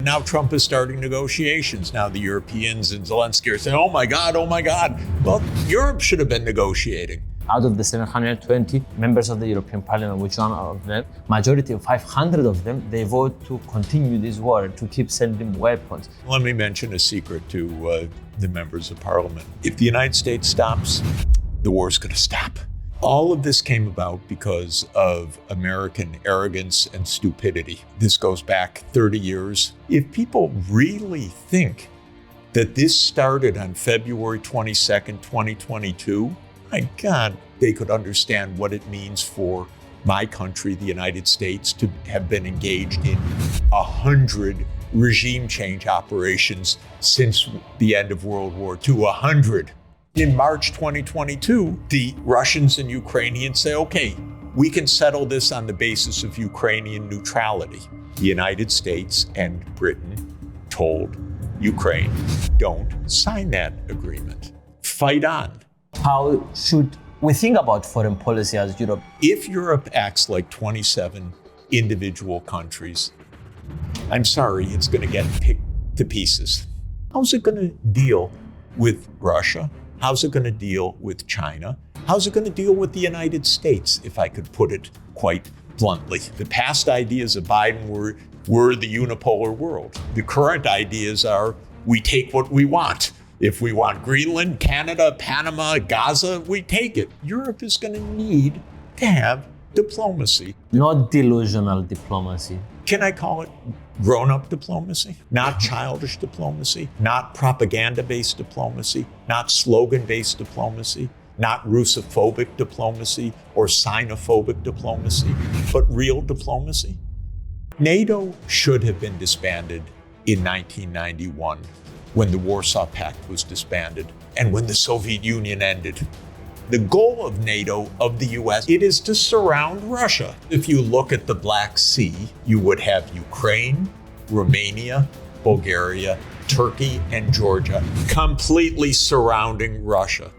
Now Trump is starting negotiations. Now the Europeans and Zelensky are saying, oh my God. Well, Europe should have been negotiating. Out of the 720 members of the European Parliament, which one of them, majority of 500 of them, they vote to continue this war, to keep sending weapons. Let me mention a secret to the members of Parliament. If the United States stops, the war's going to stop. All of this came about because of American arrogance and stupidity. This goes back 30 years. If people really think that this started on February 22nd, 2022, my God, they could understand what it means for my country, the United States, to have been engaged in 100 regime change operations since the end of World War II, 100. In March 2022, the Russians and Ukrainians say, okay, we can settle this on the basis of Ukrainian neutrality. The United States and Britain told Ukraine, don't sign that agreement. Fight on. How should we think about foreign policy as Europe? If Europe acts like 27 individual countries, I'm sorry, it's going to get picked to pieces. How's it going to deal with Russia? How's it going to deal with China? How's it going to deal with the United States, if I could put it quite bluntly? The past ideas of Biden were the unipolar world. The current ideas are we take what we want. If we want Greenland, Canada, Panama, Gaza, we take it. Europe is going to need to have diplomacy. Not delusional diplomacy. Can I call it grown-up diplomacy? Not childish diplomacy, not propaganda-based diplomacy, not slogan-based diplomacy, not Russophobic diplomacy or Sinophobic diplomacy, but real diplomacy. NATO should have been disbanded in 1991 when the Warsaw Pact was disbanded and when the Soviet Union ended. The goal of NATO, of the US, it is to surround Russia. If you look at the Black Sea, you would have Ukraine, Romania, Bulgaria, Turkey, and Georgia completely surrounding Russia.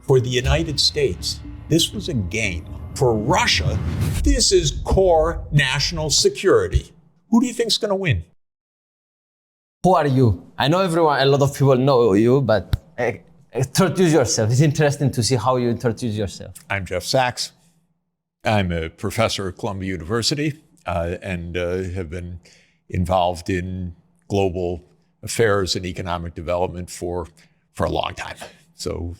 For the United States, this was a game. For Russia, this is core national security. Who do you think is going to win? Who are you? I know a lot of people know you, but introduce yourself. It's interesting to see how you introduce yourself. I'm Jeff Sachs. I'm a professor at Columbia University and have been involved in global affairs and economic development for a long time. So,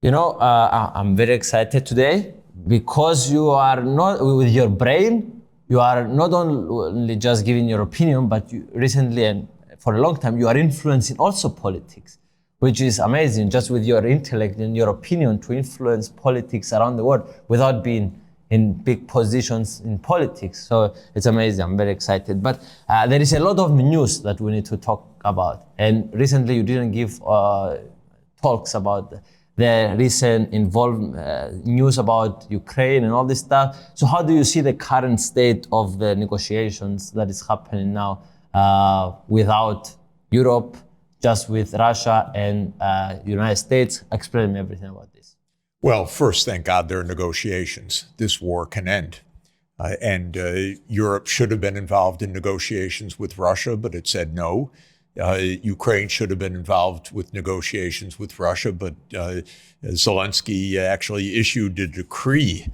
I'm very excited today because you are not, with your brain, you are not only just giving your opinion, but you recently and for a long time, you are influencing also politics, which is amazing, just with your intellect and your opinion to influence politics around the world without being in big positions in politics. So it's amazing, I'm very excited. But there is a lot of news that we need to talk about. And recently you didn't give talks about the recent news about Ukraine and all this stuff. So how do you see the current state of the negotiations that is happening now without Europe, just with Russia and United States? Explain me everything about this. Well, first, thank God there are negotiations. This war can end. And Europe should have been involved in negotiations with Russia, but it said no. Ukraine should have been involved with negotiations with Russia, but Zelensky actually issued a decree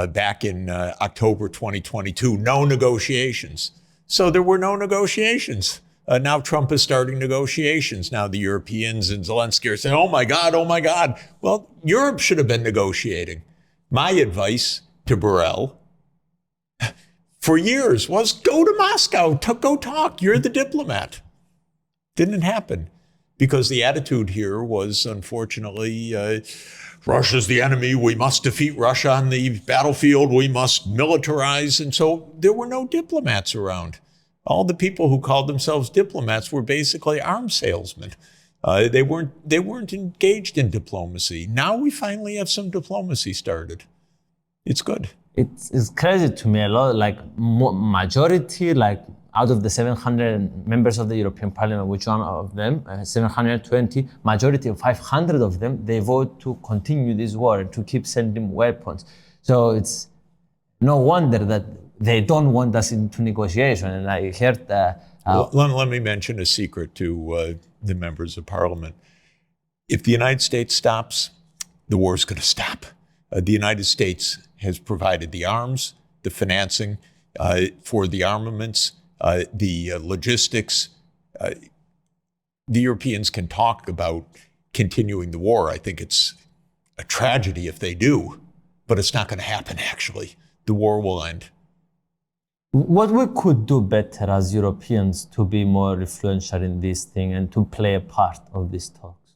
back in October 2022, no negotiations. So there were no negotiations. Now Trump is starting negotiations. Now the Europeans and Zelensky are saying, oh my God. Well, Europe should have been negotiating. My advice to Borrell for years was go to Moscow, go talk. You're the diplomat. Didn't happen because the attitude here was, unfortunately, Russia's the enemy. We must defeat Russia on the battlefield. We must militarize. And so there were no diplomats around. All the people who called themselves diplomats were basically arms salesmen. They weren't engaged in diplomacy. Now we finally have some diplomacy started. It's good. It's crazy to me a lot, like majority, like out of the 700 members of the European Parliament, which one of them, 720, majority of 500 of them, they vote to continue this war, to keep sending weapons. So it's no wonder that they don't want us into negotiation. And I heard let me mention a secret to the members of parliament. If the United States stops, the war is going to stop. The United States has provided the arms, the financing for the armaments, the logistics. The Europeans can talk about continuing the war. I think it's a tragedy if they do, but it's not going to happen, actually. The war will end. What we could do better as Europeans to be more influential in this thing and to play a part of these talks?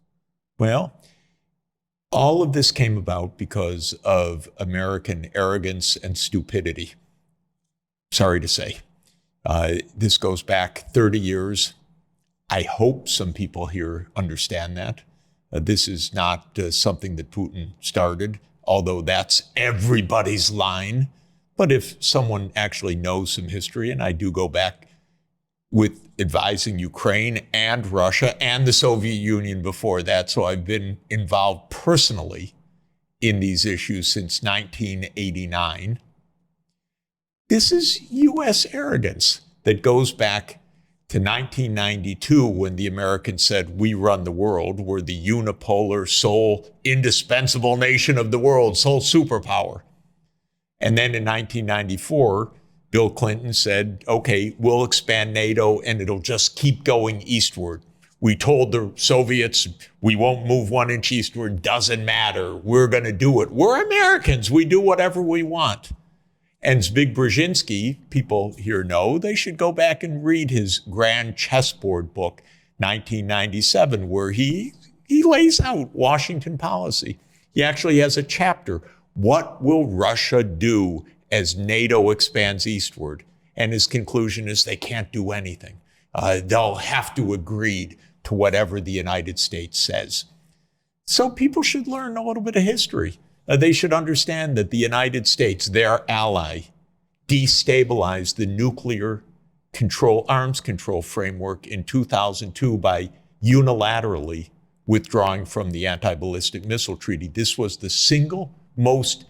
Well, all of this came about because of American arrogance and stupidity. Sorry to say. This goes back 30 years. I hope some people here understand that. This is not something that Putin started, although that's everybody's line. But if someone actually knows some history, and I do go back with advising Ukraine and Russia and the Soviet Union before that, so I've been involved personally in these issues since 1989. This is U.S. arrogance that goes back to 1992 when the Americans said, we run the world, we're the unipolar, sole, indispensable nation of the world, sole superpower. And then in 1994, Bill Clinton said, okay, we'll expand NATO and it'll just keep going eastward. We told the Soviets we won't move 1 inch eastward, doesn't matter, we're going to do it. We're Americans, we do whatever we want. And Zbig Brzezinski, people here know, they should go back and read his grand chessboard book, 1997, where he lays out Washington policy. He actually has a chapter, What Will Russia Do as NATO expands eastward? And his conclusion is they can't do anything. They'll have to agree to whatever the United States says. So people should learn a little bit of history. They should understand that the United States, their ally, destabilized the nuclear arms control framework in 2002 by unilaterally withdrawing from the anti-ballistic missile treaty. This was the single most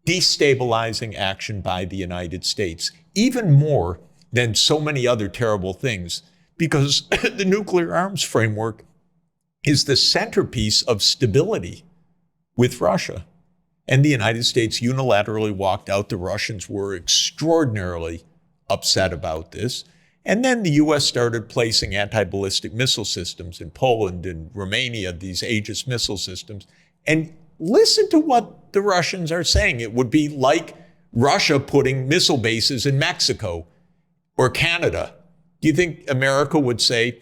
destabilizing action by the United States, even more than so many other terrible things, because the nuclear arms framework is the centerpiece of stability with Russia. And the United States unilaterally walked out. The Russians were extraordinarily upset about this. And then the U.S. started placing anti-ballistic missile systems in Poland and Romania, these Aegis missile systems. And listen to what the Russians are saying. It would be like Russia putting missile bases in Mexico or Canada. Do you think America would say,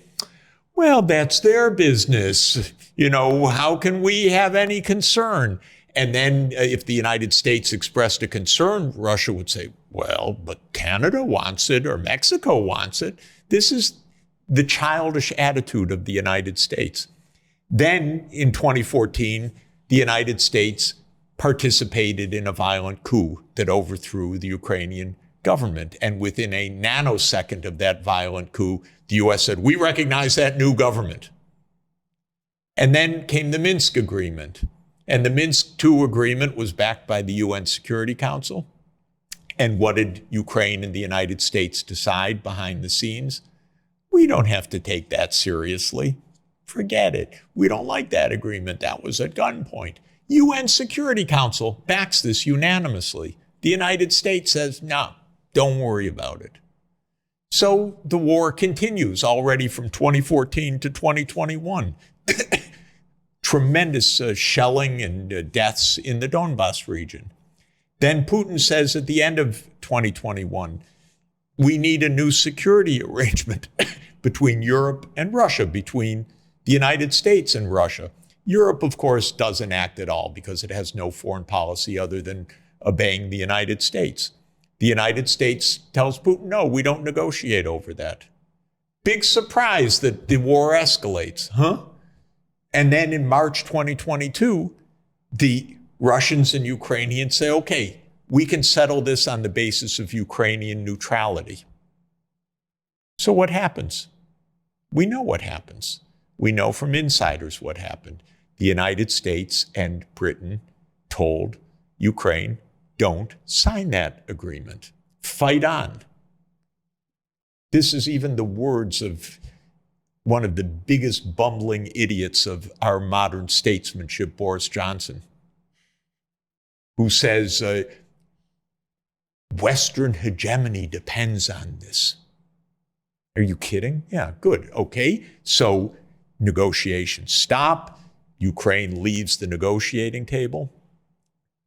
well, that's their business. You know, how can we have any concern? And then if the United States expressed a concern, Russia would say, well, but Canada wants it or Mexico wants it. This is the childish attitude of the United States. Then in 2014, the United States participated in a violent coup that overthrew the Ukrainian government. And within a nanosecond of that violent coup, the U.S. said, we recognize that new government. And then came the Minsk Agreement. And the Minsk II agreement was backed by the UN Security Council. And what did Ukraine and the United States decide behind the scenes? We don't have to take that seriously. Forget it. We don't like that agreement. That was at gunpoint. UN Security Council backs this unanimously. The United States says, no, don't worry about it. So the war continues already from 2014 to 2021. Tremendous shelling and deaths in the Donbas region. Then Putin says at the end of 2021, we need a new security arrangement between Europe and Russia, between the United States and Russia. Europe, of course, doesn't act at all because it has no foreign policy other than obeying the United States. The United States tells Putin, no, we don't negotiate over that. Big surprise that the war escalates, huh? And then in March 2022, the Russians and Ukrainians say, okay, we can settle this on the basis of Ukrainian neutrality. So what happens? We know what happens. We know from insiders what happened. The United States and Britain told Ukraine, don't sign that agreement. fight on. This is even the words of one of the biggest bumbling idiots of our modern statesmanship, Boris Johnson, who says Western hegemony depends on this. Are you kidding? Yeah, good. Okay, so negotiations stop. Ukraine leaves the negotiating table.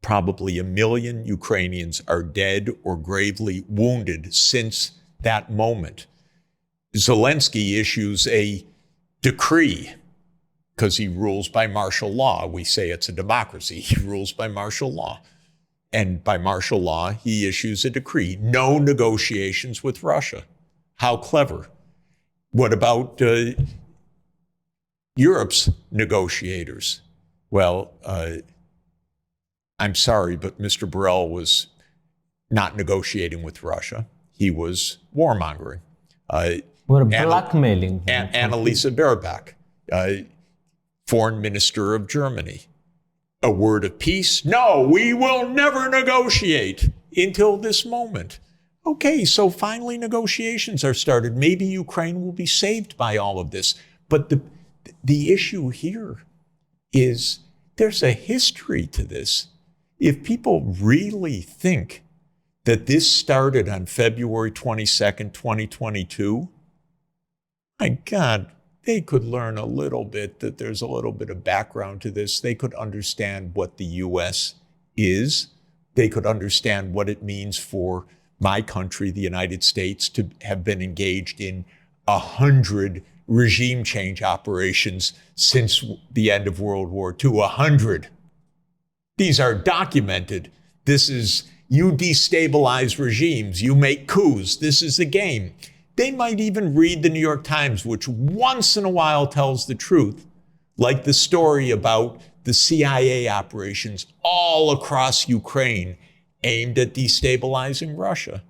Probably 1 million Ukrainians are dead or gravely wounded since that moment. Zelensky issues a decree because he rules by martial law. We say it's a democracy. He rules by martial law. And by martial law, he issues a decree. No negotiations with Russia. How clever. What about Europe's negotiators? Well, I'm sorry, but Mr. Borrell was not negotiating with Russia. He was warmongering. We're blackmailing. Annalisa Baerbock, foreign minister of Germany. A word of peace? No, we will never negotiate until this moment. Okay, so finally negotiations are started. Maybe Ukraine will be saved by all of this. But the issue here is there's a history to this. If people really think that this started on February 22nd, 2022, my God, they could learn a little bit, that there's a little bit of background to this. They could understand what the U.S. is. They could understand what it means for my country, the United States, to have been engaged in 100 regime change operations since the end of World War II. 100. These are documented. This is, you destabilize regimes, you make coups. This is the game. They might even read the New York Times, which once in a while tells the truth, like the story about the CIA operations all across Ukraine aimed at destabilizing Russia.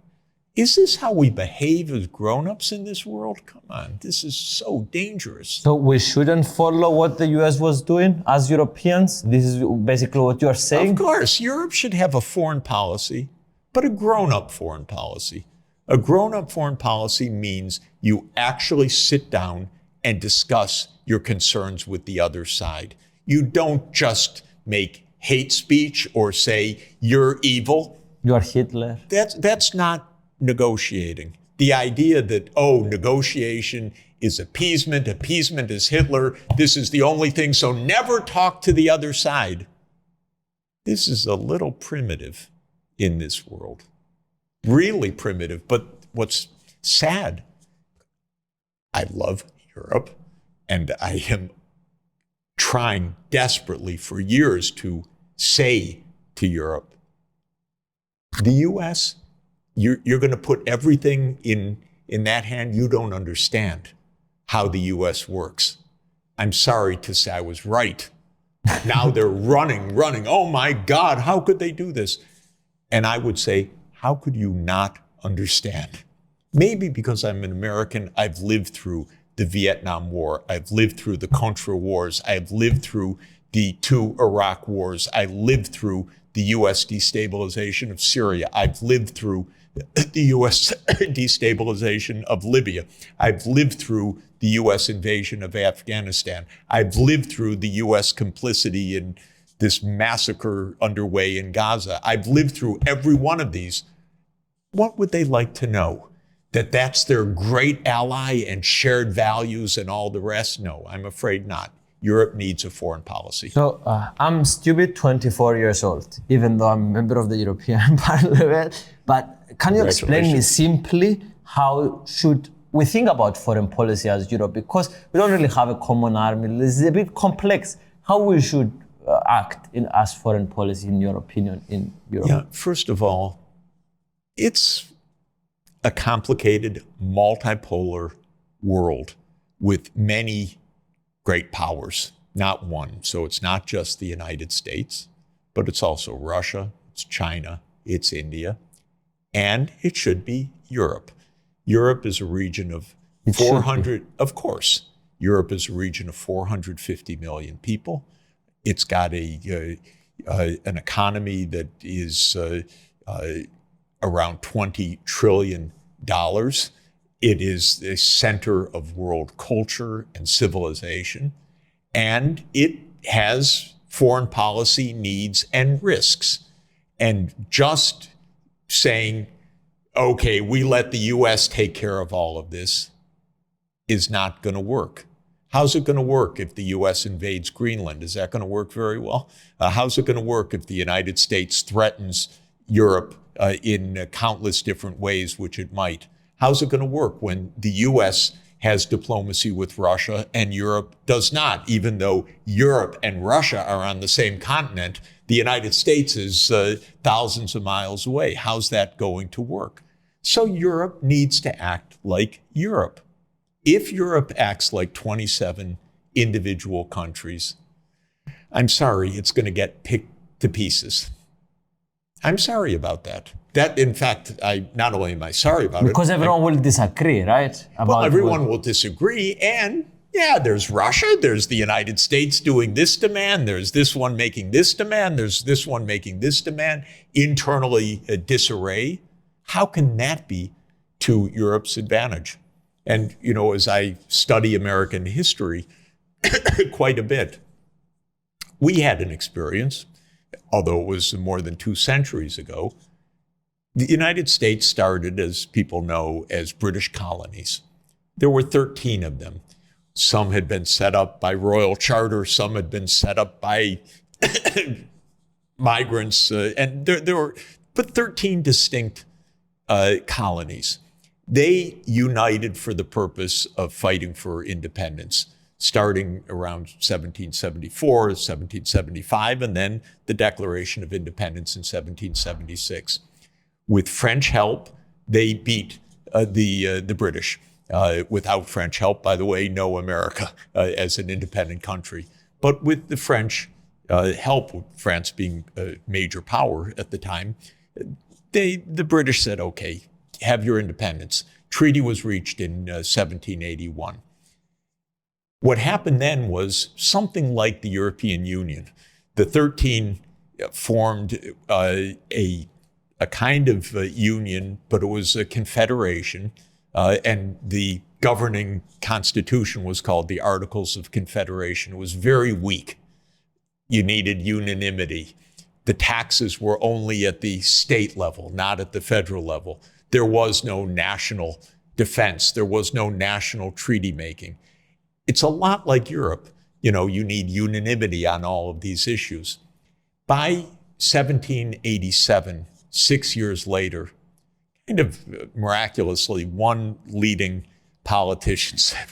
Is this how we behave as grown-ups in this world? Come on, this is so dangerous. So we shouldn't follow what the US was doing as Europeans? This is basically what you are saying? Of course, Europe should have a foreign policy, but a grown-up foreign policy. A grown-up foreign policy means you actually sit down and discuss your concerns with the other side. You don't just make hate speech or say, you're evil. You are Hitler. That's not negotiating. The idea that, oh, negotiation is appeasement is Hitler, this is the only thing, so never talk to the other side. This is a little primitive in this world. Really primitive. But what's sad, I love Europe, and I am trying desperately for years to say to Europe, the U.S., you're going to put everything in that hand. You don't understand how the U.S. works. I'm sorry to say I was right. Now they're running. Oh my God, how could they do this? And I would say, how could you not understand? Maybe because I'm an American, I've lived through the Vietnam War. I've lived through the Contra Wars. I've lived through the 2 Iraq wars. I lived through the U.S. destabilization of Syria. I've lived through the U.S. destabilization of Libya. I've lived through the U.S. invasion of Afghanistan. I've lived through the U.S. complicity in this massacre underway in Gaza. I've lived through every one of these. What would they like to know? That that's their great ally and shared values and all the rest? No, I'm afraid not. Europe needs a foreign policy. So I'm stupid 24 years old, even though I'm a member of the European Parliament. But can you explain me simply how should we think about foreign policy as Europe? Because we don't really have a common army. This is a bit complex. How we should act as foreign policy, in your opinion, in Europe? Yeah, first of all, it's a complicated, multipolar world with many great powers, not one. So it's not just the United States, but it's also Russia, it's China, it's India, and it should be Europe. Europe is a region of 400, of course, Europe is a region of 450 million people. It's got an economy that is around $20 trillion. It is the center of world culture and civilization, and it has foreign policy needs and risks. And just saying, okay, we let the US take care of all of this is not going to work. How's it going to work if the US invades Greenland? Is that going to work very well? How's it going to work if the United States threatens Europe in countless different ways, which it might? How's it going to work when the US has diplomacy with Russia and Europe does not? Even though Europe and Russia are on the same continent, the United States is thousands of miles away. How's that going to work? So Europe needs to act like Europe. If Europe acts like 27 individual countries, I'm sorry, it's going to get picked to pieces. I'm sorry about that. That, in fact, not only am I sorry about because everyone will disagree, right? Well, everyone will disagree, and yeah, there's Russia, there's the United States doing this demand, there's this one making this demand, there's this one making this demand, internally disarray. How can that be to Europe's advantage? And, you know, as I study American history quite a bit, we had an experience, although it was more than 2 centuries ago. The United States started, as people know, as British colonies. There were 13 of them. Some had been set up by royal charter, some had been set up by migrants, and there were 13 distinct colonies. They united for the purpose of fighting for independence, starting around 1774, 1775, and then the Declaration of Independence in 1776. With French help, they beat the British. Without French help, by the way, no America as an independent country. But with the French help, France being a major power at the time, the British said, okay, have your independence. Treaty was reached in 1781. What happened then was something like the European Union. The 13 formed a kind of union, but it was a confederation, and the governing constitution was called the Articles of Confederation. It was very weak. You needed unanimity. The taxes were only at the state level, not at the federal level. There was no national defense. There was no national treaty making. It's a lot like Europe. You know, you need unanimity on all of these issues. By 1787, 6 years later, kind of miraculously, one leading politician said,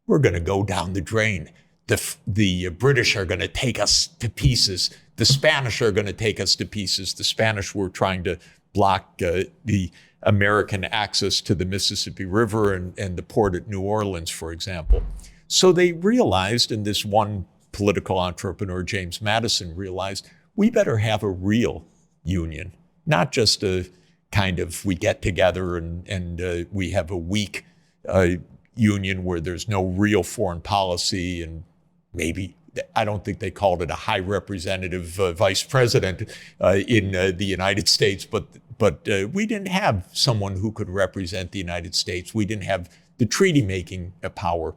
we're going to go down the drain. The British are going to take us to pieces. The Spanish are going to take us to pieces. The Spanish were trying to block the American access to the Mississippi River and the port at New Orleans, for example. So they realized, and this one political entrepreneur, James Madison, realized, we better have a real union, not just a kind of we get together and we have a weak union where there's no real foreign policy, and maybe, I don't think they called it a high representative vice president in the United States, but we didn't have someone who could represent the United States. We didn't have the treaty-making power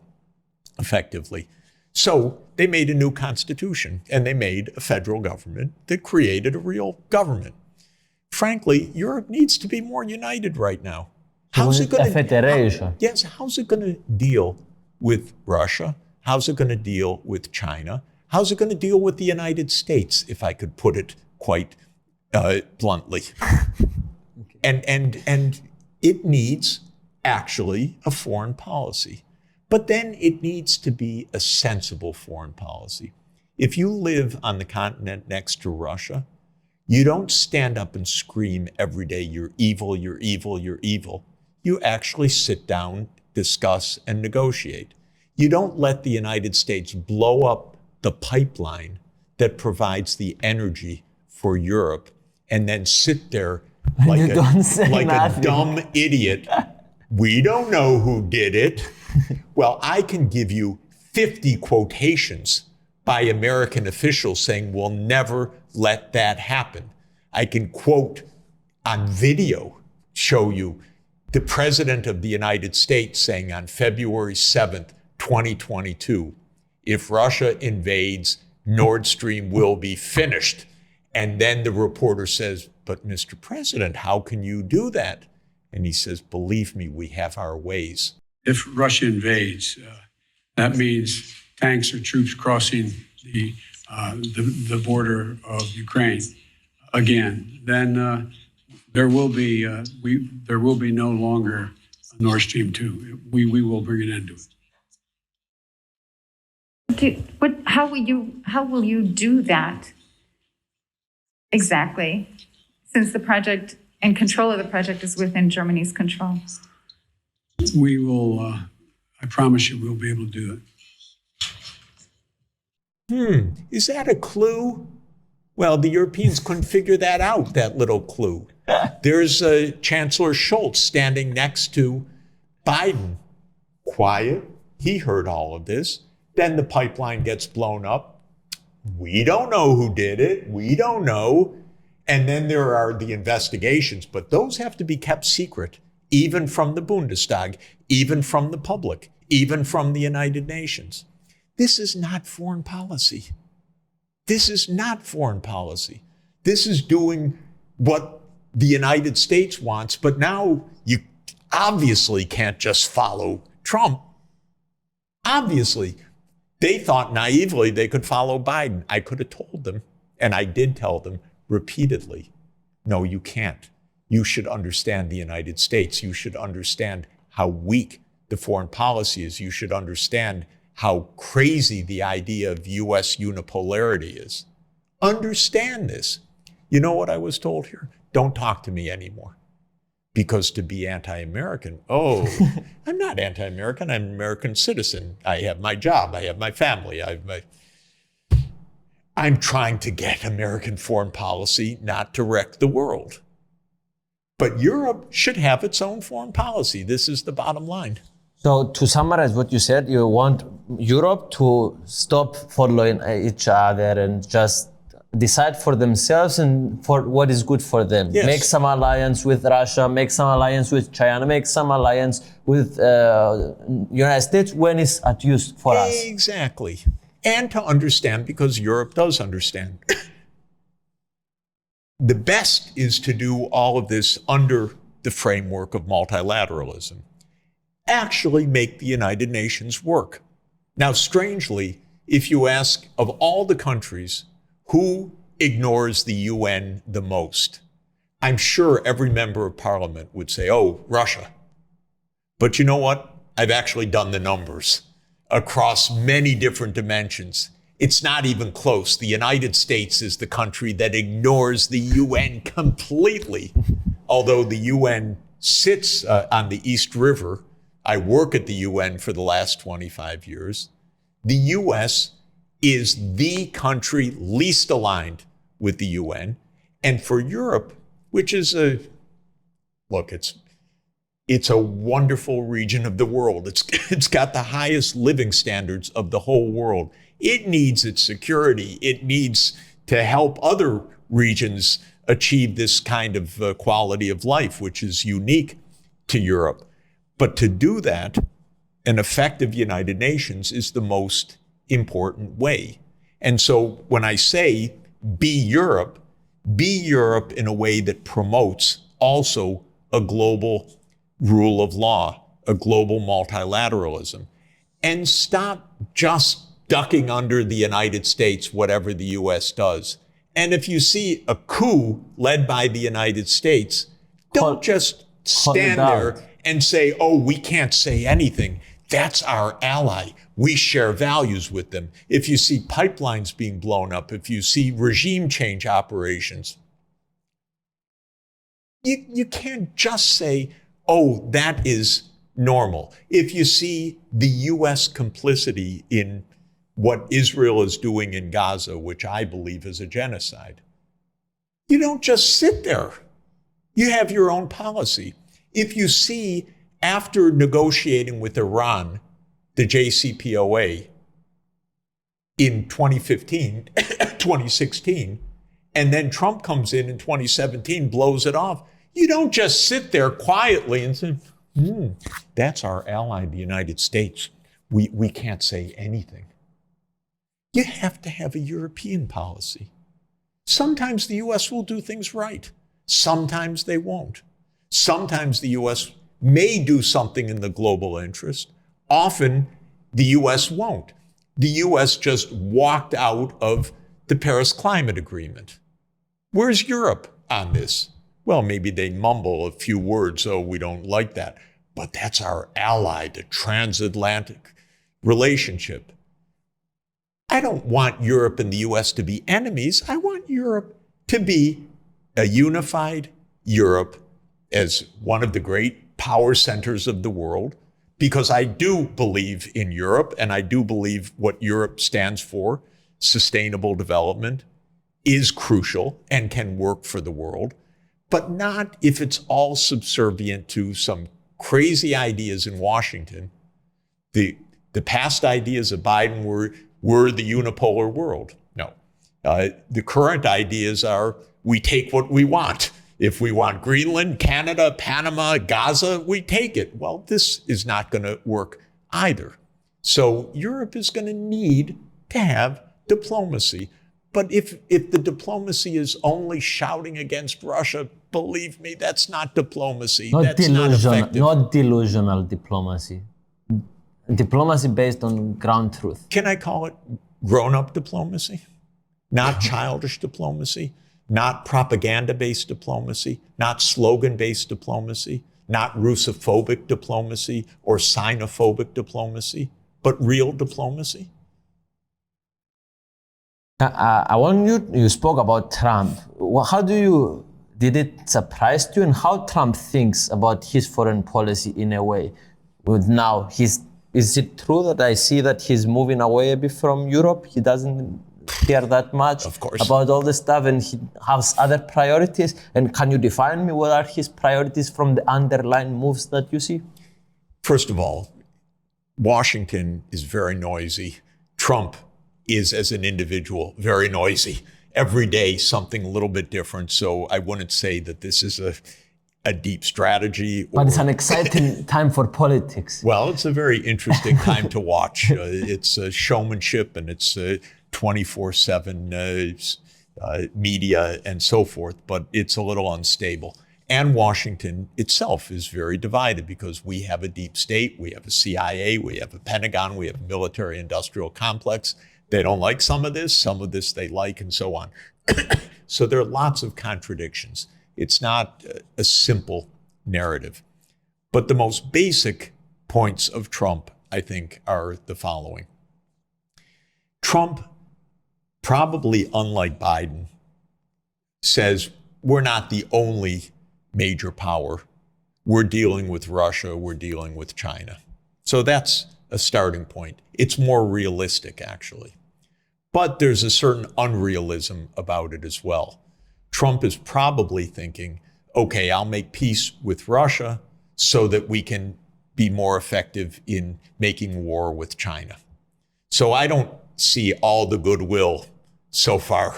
effectively. So they made a new constitution, and they made a federal government that created a real government. Frankly, Europe needs to be more united right now. How's it going to federation? Yes, how's it going to deal with Russia? How's it going to deal with China? How's it going to deal with the United States, if I could put it quite bluntly? Okay. And it needs actually a foreign policy. But then it needs to be a sensible foreign policy. If you live on the continent next to Russia, you don't stand up and scream every day, you're evil, you're evil, you're evil. You actually sit down, discuss, and negotiate. You don't let the United States blow up the pipeline that provides the energy for Europe and then sit there like a dumb idiot. We don't know who did it. Well, I can give you 50 quotations by American officials saying we'll never let that happen. I can quote on video show you the President of the United States saying on February 7th, 2022, if Russia invades, Nord Stream will be finished. And then the reporter says, but Mr. President, how can you do that? And he says, believe me, we have our ways. If Russia invades, that means tanks or troops crossing the border of Ukraine again. Then there will be no longer a Nord Stream 2. We will bring an end to it. How will you do that exactly? Since the project and control of the project is within Germany's control. We will. I promise you, we'll be able to do it. Is that a clue? Well, the Europeans couldn't figure that out, that little clue. There's Chancellor Scholz standing next to Biden. Quiet. He heard all of this. Then the pipeline gets blown up. We don't know who did it. We don't know. And then there are the investigations, but those have to be kept secret, even from the Bundestag, even from the public, even from the United Nations. This is not foreign policy. This is not foreign policy. This is doing what the United States wants, but now you obviously can't just follow Trump. Obviously, they thought naively they could follow Biden. I could have told them, and I did tell them repeatedly, no, you can't. You should understand the United States. You should understand how weak the foreign policy is. You should understand how crazy the idea of U.S. unipolarity is. Understand this. You know what I was told here? Don't talk to me anymore. Because to be anti-American, I'm not anti-American, I'm an American citizen. I have my job, I have my family, I'm trying to get American foreign policy not to wreck the world. But Europe should have its own foreign policy. This is the bottom line. So to summarize what you said, you want Europe to stop following each other and just decide for themselves and for what is good for them. Yes. Make some alliance with Russia, make some alliance with China, make some alliance with United States when it's at use for us. Exactly. And to understand, because Europe does understand. The best is to do all of this under the framework of multilateralism. Actually make the United Nations work. Now, strangely, if you ask of all the countries who ignores the UN the most, I'm sure every member of parliament would say, oh, Russia. But you know what? I've actually done the numbers across many different dimensions. It's not even close. The United States is the country that ignores the UN completely. Although the UN sits on the East River, I work at the UN for the last 25 years. The US is the country least aligned with the UN. And for Europe, which is it's a wonderful region of the world. It's got the highest living standards of the whole world. It needs its security. It needs to help other regions achieve this kind of quality of life, which is unique to Europe. But to do that, an effective United Nations is the most important way. And so when I say be Europe in a way that promotes also a global rule of law, a global multilateralism, and stop just ducking under the United States, whatever the US does. And if you see a coup led by the United States, don't just stand there and say, oh, we can't say anything. That's our ally. We share values with them. If you see pipelines being blown up, if you see regime change operations, you can't just say, oh, that is normal. If you see the US complicity in what Israel is doing in Gaza, which I believe is a genocide, you don't just sit there. You have your own policy. If you see, after negotiating with Iran, the JCPOA in 2016, And then Trump comes in 2017, blows it off. You don't just sit there quietly and say, that's our ally, the United States. We can't say anything. You have to have a European policy. Sometimes the U.S. will do things right. Sometimes they won't. Sometimes the U.S. may do something in the global interest. Often the U.S. won't. The U.S. just walked out of the Paris Climate Agreement. Where's Europe on this? Well, maybe they mumble a few words, oh, we don't like that. But that's our ally, the transatlantic relationship. I don't want Europe and the U.S. to be enemies. I want Europe to be a unified Europe as one of the great power centers of the world, because I do believe in Europe, and I do believe what Europe stands for, sustainable development, is crucial and can work for the world, but not if it's all subservient to some crazy ideas in Washington. The past ideas of Biden were the unipolar world. No. The current ideas are we take what we want. If we want Greenland, Canada, Panama, Gaza, we take it. Well, this is not going to work either. So Europe is going to need to have diplomacy. But if the diplomacy is only shouting against Russia, believe me, that's not diplomacy. That's not effective. Not delusional diplomacy. Diplomacy based on ground truth. Can I call it grown-up diplomacy? Not childish diplomacy, not propaganda-based diplomacy, not slogan-based diplomacy, not Russophobic diplomacy or Sinophobic diplomacy, but real diplomacy. I want you spoke about Trump. Did it surprise you and how Trump thinks about his foreign policy in a way? With now, is it true that I see that he's moving away a bit from Europe? He doesn't care that much about all this stuff and he has other priorities. And can you define me what are his priorities from the underlying moves that you see? First of all, Washington is very noisy. Trump is, as an individual, very noisy. Every day, something a little bit different. So I wouldn't say that this is a deep strategy. But it's an exciting time for politics. Well, it's a very interesting time to watch. It's showmanship and it's 24/7 media and so forth, but it's a little unstable. And Washington itself is very divided because we have a deep state, we have a CIA, we have a Pentagon, we have a military-industrial complex. They don't like some of this they like, and so on. So there are lots of contradictions. It's not a simple narrative. But the most basic points of Trump, I think, are the following. Trump, probably unlike Biden, says we're not the only major power. We're dealing with Russia, we're dealing with China. So that's a starting point. It's more realistic, actually. But there's a certain unrealism about it as well. Trump is probably thinking, okay, I'll make peace with Russia so that we can be more effective in making war with China. So I don't see all the goodwill so far.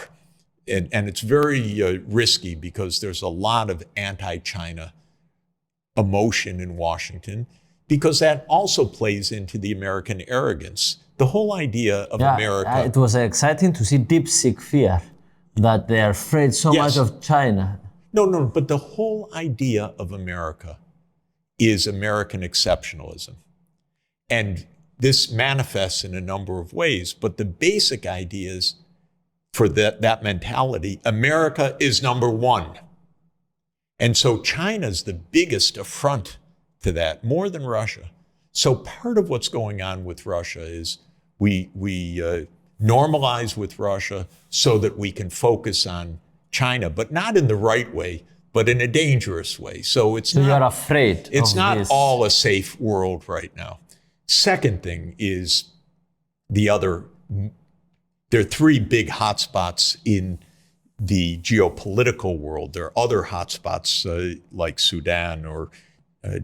And it's very risky because there's a lot of anti-China emotion in Washington because that also plays into the American arrogance. The whole idea of America... It was exciting to see deep-seek fear, that they're afraid so much of China. No, but the whole idea of America is American exceptionalism. And this manifests in a number of ways, but the basic idea is, for that mentality, America is number one. And so China's the biggest affront to that, more than Russia. So part of what's going on with Russia is we normalize with Russia so that we can focus on China, but not in the right way, but in a dangerous way. So it's not, you're afraid. It's not all a safe world right now. Second thing is there are three big hotspots in the geopolitical world. There are other hotspots like Sudan or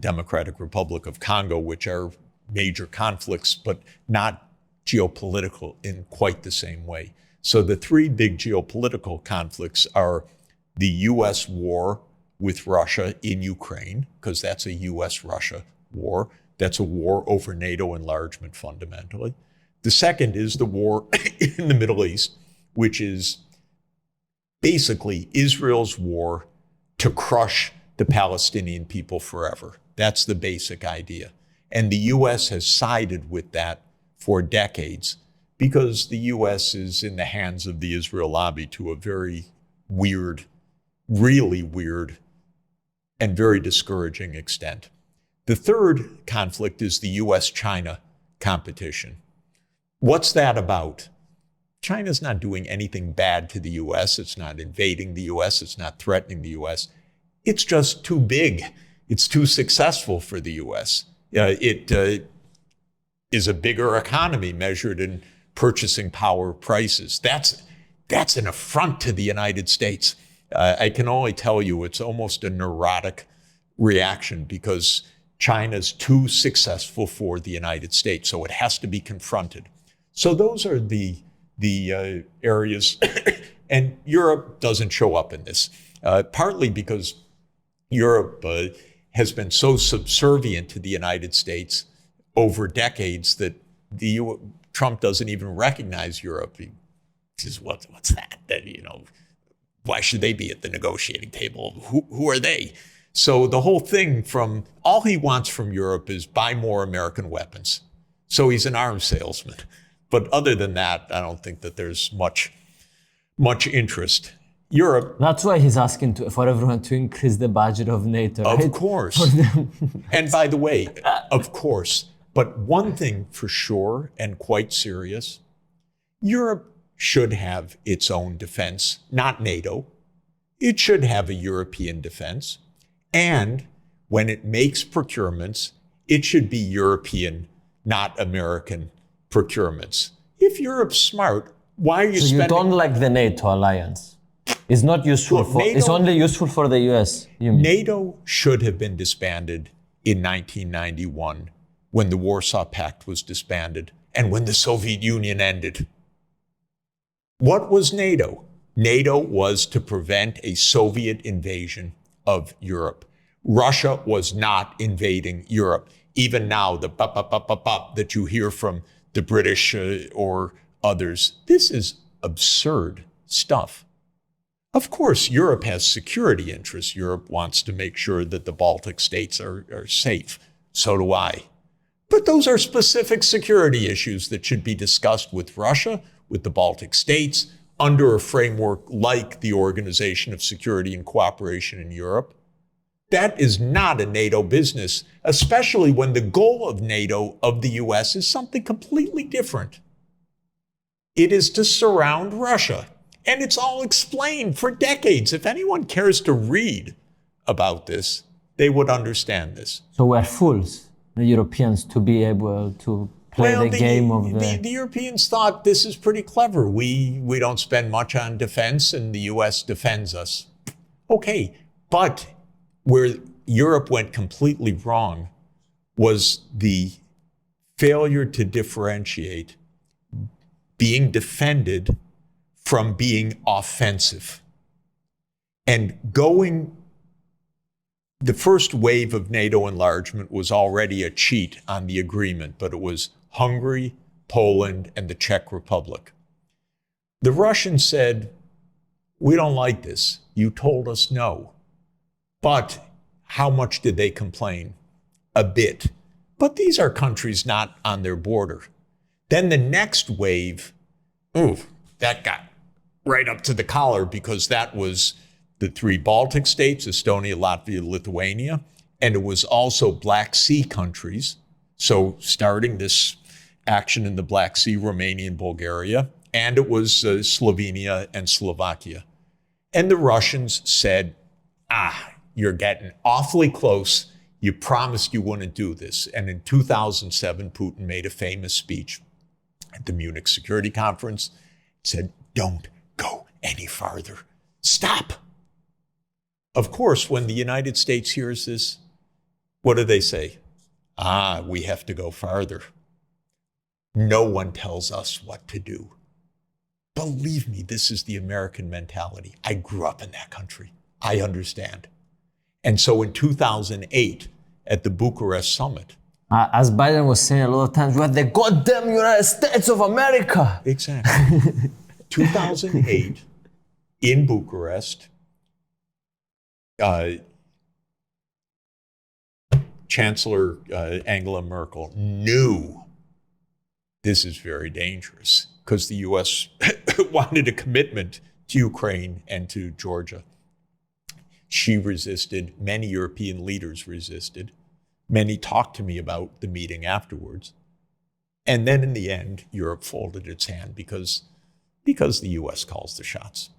Democratic Republic of Congo, which are major conflicts, but not geopolitical in quite the same way. So the three big geopolitical conflicts are the U.S. war with Russia in Ukraine, because that's a U.S.-Russia war. That's a war over NATO enlargement fundamentally. The second is the war in the Middle East, which is basically Israel's war to crush the Palestinian people forever. That's the basic idea. And the U.S. has sided with that for decades because the U.S. is in the hands of the Israel lobby to a very weird, really weird, and very discouraging extent. The third conflict is the U.S.-China competition. What's that about? China's not doing anything bad to the U.S. It's not invading the U.S. It's not threatening the U.S. It's just too big. It's too successful for the U.S. It is a bigger economy measured in purchasing power prices. That's an affront to the United States. I can only tell you it's almost a neurotic reaction because China's too successful for the United States, so it has to be confronted. So those are the areas, and Europe doesn't show up in this, partly because Europe has been so subservient to the United States over decades that Trump doesn't even recognize Europe. He says, what's that? Why should they be at the negotiating table? Who are they? So the whole thing all he wants from Europe is buy more American weapons. So he's an arms salesman. But other than that, I don't think that there's much interest. Europe. That's why he's asking for everyone to increase the budget of NATO, right? Of course. And by the way, of course. But one thing for sure and quite serious, Europe should have its own defense, not NATO. It should have a European defense. And when it makes procurements, it should be European, not American procurements. If Europe's smart, why are you spending... You don't like the NATO alliance? It's not useful it's only useful for the US, you mean? NATO should have been disbanded in 1991 when the Warsaw Pact was disbanded and when the Soviet Union ended. What was NATO? NATO was to prevent a Soviet invasion of Europe. Russia was not invading Europe. Even now, the bop that you hear from the British or others, this is absurd stuff. Of course, Europe has security interests. Europe wants to make sure that the Baltic states are safe. So do I. But those are specific security issues that should be discussed with Russia, with the Baltic states, under a framework like the Organization of Security and Cooperation in Europe. That is not a NATO business, especially when the goal of NATO, of the US, is something completely different. It is to surround Russia. And it's all explained for decades. If anyone cares to read about this, they would understand this. So we're fools, the Europeans, to be able to play the game of the Europeans thought this is pretty clever. We don't spend much on defense and the US defends us. Okay, but where Europe went completely wrong was the failure to differentiate being defended from being offensive. And the first wave of NATO enlargement was already a cheat on the agreement, but it was Hungary, Poland, and the Czech Republic. The Russians said, we don't like this. You told us no. But how much did they complain? A bit. But these are countries not on their border. Then the next wave, that got right up to the collar because that was the three Baltic states, Estonia, Latvia, Lithuania, and it was also Black Sea countries. So starting this action in the Black Sea, Romania and Bulgaria, and it was Slovenia and Slovakia. And the Russians said, you're getting awfully close. You promised you wouldn't do this. And in 2007, Putin made a famous speech at the Munich Security Conference. He said, don't go any farther. Stop. Of course, when the United States hears this, what do they say? We have to go farther. No one tells us what to do. believe me, this is the American mentality. I grew up in that country. I understand. And so in 2008, at the Bucharest summit, As Biden was saying a lot of times, we are the goddamn United States of America. exactly, 2008, in Bucharest, Chancellor Angela Merkel knew this is very dangerous because the U.S. wanted a commitment to Ukraine and to Georgia. She resisted. Many European leaders resisted. Many talked to me about the meeting afterwards. And then in the end, Europe folded its hand because the U.S. calls the shots.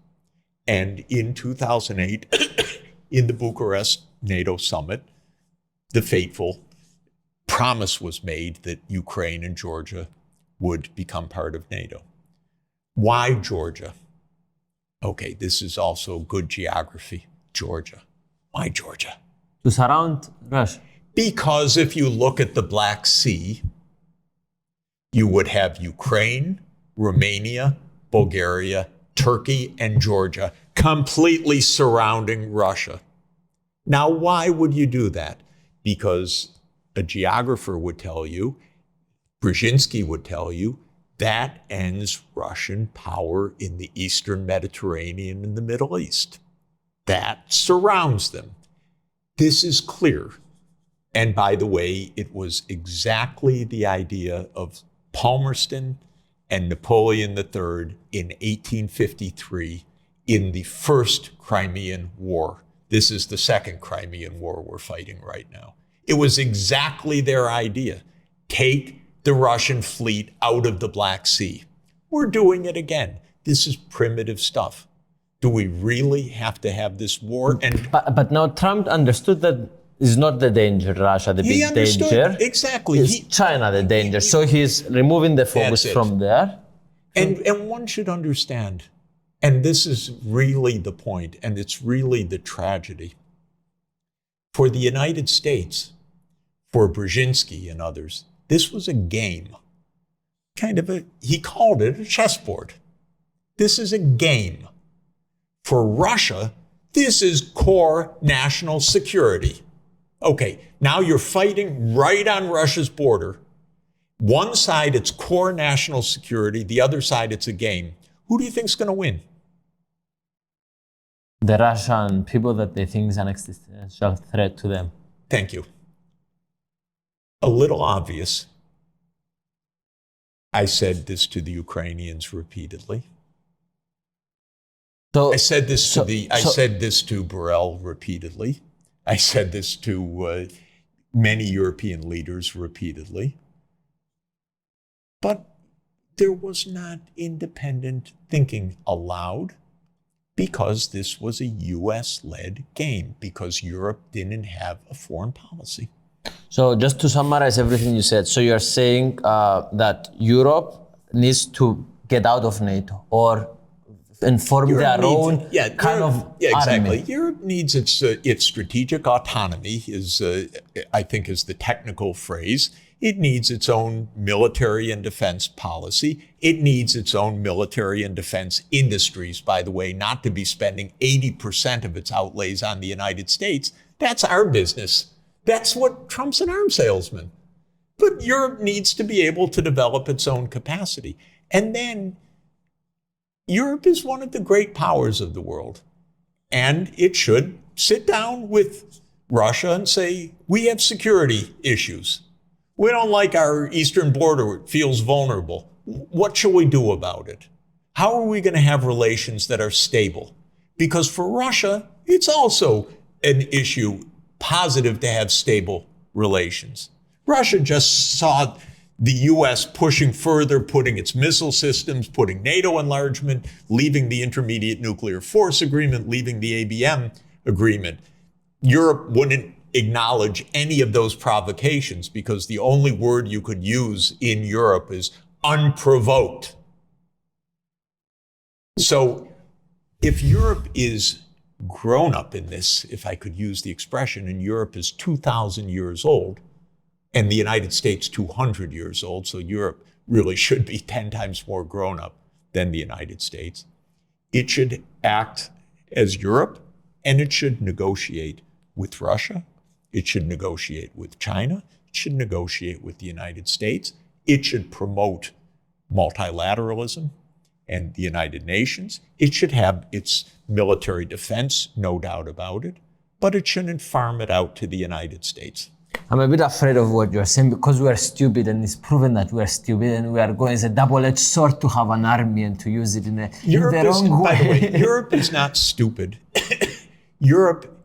And in 2008, in the Bucharest NATO summit, the fateful promise was made that Ukraine and Georgia would become part of NATO. Why Georgia? Okay, this is also good geography. Georgia. Why Georgia? To surround Russia. Because if you look at the Black Sea, you would have Ukraine, Romania, Bulgaria, Turkey, and Georgia completely surrounding Russia. Now, why would you do that? Because a geographer would tell you, Brzezinski would tell you, that ends Russian power in the Eastern Mediterranean and the Middle East. That surrounds them. This is clear. And by the way, it was exactly the idea of Palmerston and Napoleon III in 1853 in the first Crimean War. This is the second Crimean War we're fighting right now. It was exactly their idea. Take the Russian fleet out of the Black Sea. We're doing it again. This is primitive stuff. Do we really have to have this war? But now Trump understood that it's not the danger, Russia, the big danger. Exactly. It's China, the danger. So he's removing the focus from there. And one should understand, and this is really the point, and it's really the tragedy. For the United States, for Brzezinski and others, this was a game. He called it a chessboard. This is a game. For Russia, this is core national security. Okay, now you're fighting right on Russia's border. One side, it's core national security. The other side, it's a game. Who do you think is going to win? The Russian people that they think is an existential threat to them. Thank you. A little obvious. I said this to the Ukrainians repeatedly. I said this to Borrell repeatedly. I said this to many European leaders repeatedly. But there was not independent thinking allowed because this was a US-led game, because Europe didn't have a foreign policy. So just to summarize everything you said, so you're saying that Europe needs to get out of NATO and form their own kind of exactly. army. Europe needs its strategic autonomy, I think is the technical phrase. It needs its own military and defense policy. It needs its own military and defense industries, by the way, not to be spending 80% of its outlays on the United States. That's our business. That's what Trump's an arms salesman. But Europe needs to be able to develop its own capacity. And then Europe is one of the great powers of the world. And it should sit down with Russia and say, we have security issues. We don't like our eastern border. It feels vulnerable. What shall we do about it? How are we going to have relations that are stable? Because for Russia, it's also an issue positive to have stable relations. Russia just saw the U.S. pushing further, putting its missile systems, putting NATO enlargement, leaving the Intermediate Nuclear Force Agreement, leaving the ABM agreement. Europe wouldn't acknowledge any of those provocations because the only word you could use in Europe is unprovoked. So if Europe is grown up in this, if I could use the expression, and Europe is 2,000 years old, and the United States 200 years old, so Europe really should be 10 times more grown up, than the United States. It should act as Europe, and it should negotiate with Russia. It should negotiate with China. It should negotiate with the United States. It should promote multilateralism and the United Nations. It should have its military defense, no doubt about it, but it shouldn't farm it out to the United States. I'm a bit afraid of what you're saying because we are stupid, and it's proven that we are stupid, and we are going as a double-edged sword to have an army and to use it in the wrong way. By the way, Europe is not stupid. Europe,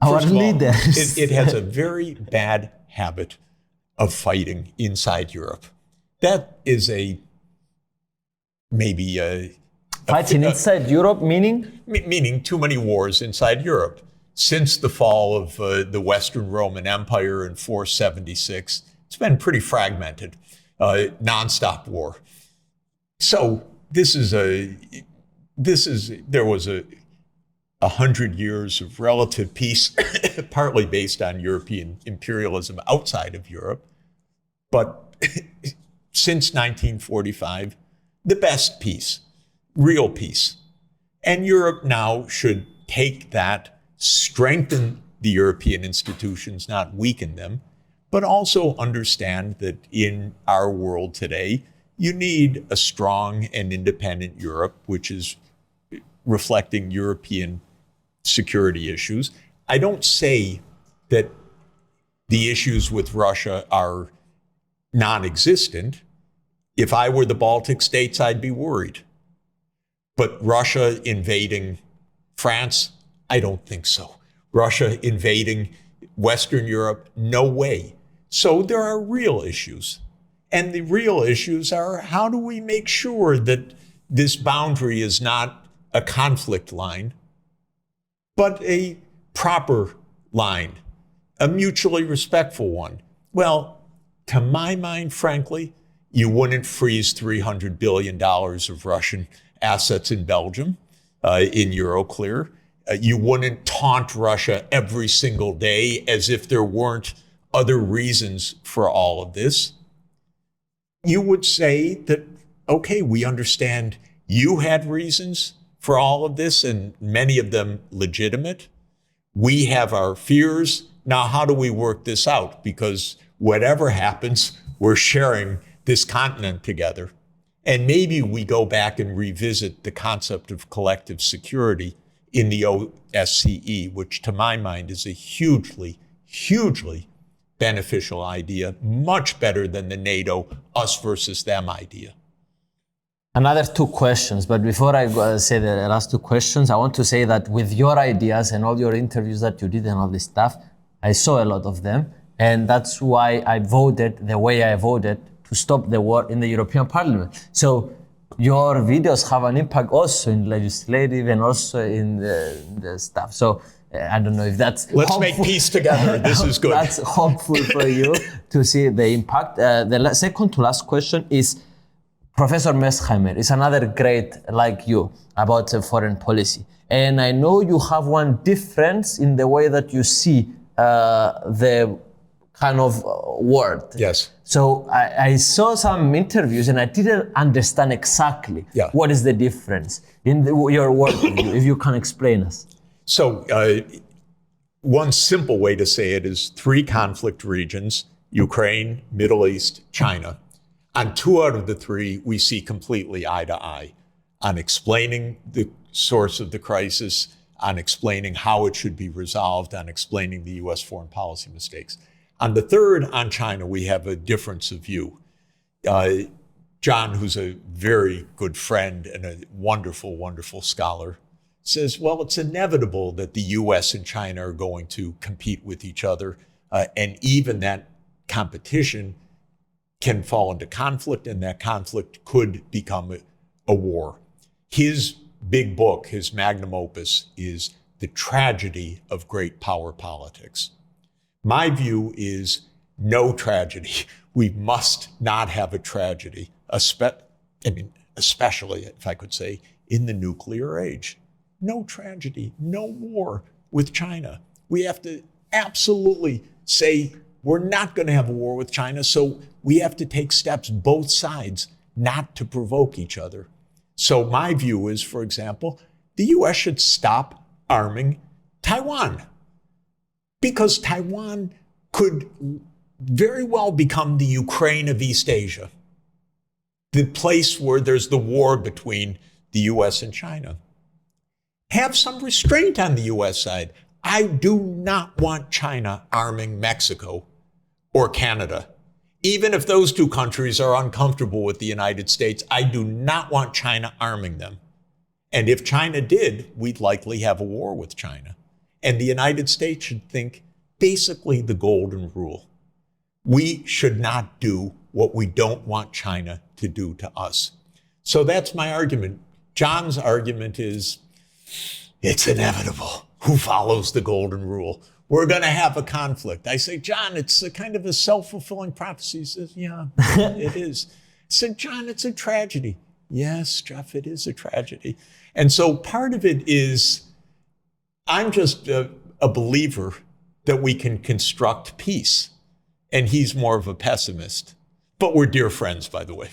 our first of all, leaders, it has a very bad habit of fighting inside Europe. That is fighting inside Europe, meaning too many wars inside Europe. Since the fall of the Western Roman Empire in 476, it's been pretty fragmented, nonstop war. So there was 100 years of relative peace, partly based on European imperialism outside of Europe. But since 1945, the best peace, real peace. And Europe now should take that, strengthen the European institutions, not weaken them, but also understand that in our world today, you need a strong and independent Europe, which is reflecting European security issues. I don't say that the issues with Russia are non-existent. If I were the Baltic states, I'd be worried. But Russia invading France, I don't think so. Russia invading Western Europe, no way. So there are real issues. And the real issues are, how do we make sure that this boundary is not a conflict line, but a proper line, a mutually respectful one? Well, to my mind, frankly, you wouldn't freeze $300 billion of Russian assets in Belgium, in Euroclear. You wouldn't taunt Russia every single day as if there weren't other reasons for all of this. You would say that, okay, we understand you had reasons for all of this, and many of them legitimate. We have our fears. Now, how do we work this out? Because whatever happens, we're sharing this continent together. And maybe we go back and revisit the concept of collective security in the OSCE, which to my mind is a hugely, hugely beneficial idea, much better than the NATO us versus them idea. Another two questions, but before I say the last two questions, I want to say that with your ideas and all your interviews that you did and all this stuff, I saw a lot of them, and that's why I voted the way I voted to stop the war in the European Parliament. So your videos have an impact also in legislative and also in the stuff. So I don't know if that's Let's hopeful. make peace together. This is good. That's hopeful for you to see the impact. The second to last question is Professor Mearsheimer is another great like you about foreign policy. And I know you have one difference in the way that you see the kind of world. Yes. So I saw some interviews and I didn't understand exactly what is the difference in your work, if you can explain us. So one simple way to say it is 3 conflict regions, Ukraine, Middle East, China. On 2 out of the 3, we see completely eye to eye on explaining the source of the crisis, on explaining how it should be resolved, on explaining the U.S. foreign policy mistakes. On the 3rd, on China, we have a difference of view. John, who's a very good friend and a wonderful, wonderful scholar, says, well, it's inevitable that the U.S. and China are going to compete with each other, and even that competition can fall into conflict, and that conflict could become a war. His big book, his magnum opus, is The Tragedy of Great Power Politics. My view is no tragedy. We must not have a tragedy, especially, if I could say, in the nuclear age. No tragedy, no war with China. We have to absolutely say we're not going to have a war with China, so we have to take steps, both sides, not to provoke each other. So my view is, for example, the US should stop arming Taiwan, because Taiwan could very well become the Ukraine of East Asia, the place where there's the war between the US and China. Have some restraint on the US side. I do not want China arming Mexico or Canada. Even if those two countries are uncomfortable with the United States, I do not want China arming them. And if China did, we'd likely have a war with China. And the United States should think basically the golden rule. We should not do what we don't want China to do to us. So that's my argument. John's argument is, it's inevitable. Who follows the golden rule? We're going to have a conflict. I say, John, it's a kind of a self-fulfilling prophecy. He says, yeah, it is. I said, John, it's a tragedy. Yes, Jeff, it is a tragedy. And so part of it is, I'm just a believer that we can construct peace. And he's more of a pessimist. But we're dear friends, by the way.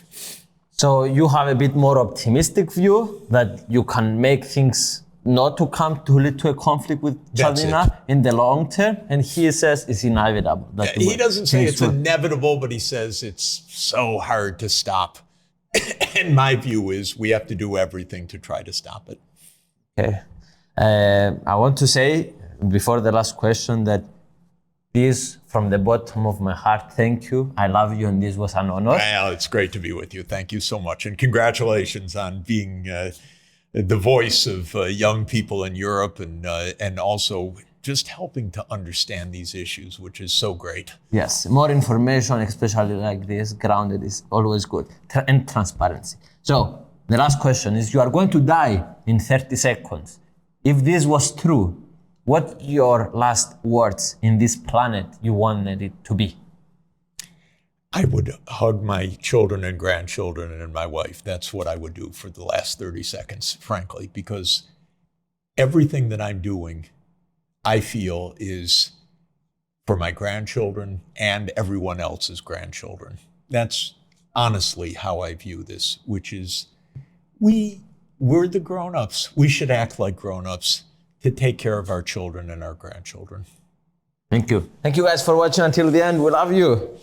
So you have a bit more optimistic view that you can make things not to come to lead to a conflict with China in the long term, and he says it's inevitable. That he doesn't say it's inevitable, but he says it's so hard to stop. And my view is we have to do everything to try to stop it. Okay. I want to say before the last question that this, from the bottom of my heart, thank you. I love you, and this was an honor. Well, it's great to be with you. Thank you so much. And congratulations on being the voice of young people in Europe, and also just helping to understand these issues, which is so great. Yes, more information, especially like this, grounded, is always good. And transparency. So the last question is, you are going to die in 30 seconds. If this was true, what your last words in this planet you wanted it to be? I would hug my children and grandchildren and my wife. That's what I would do for the last 30 seconds, frankly, because everything that I'm doing, I feel, is for my grandchildren and everyone else's grandchildren. That's honestly how I view this, which is we're the grown-ups. We should act like grown-ups to take care of our children and our grandchildren. Thank you. Thank you guys for watching until the end. We love you.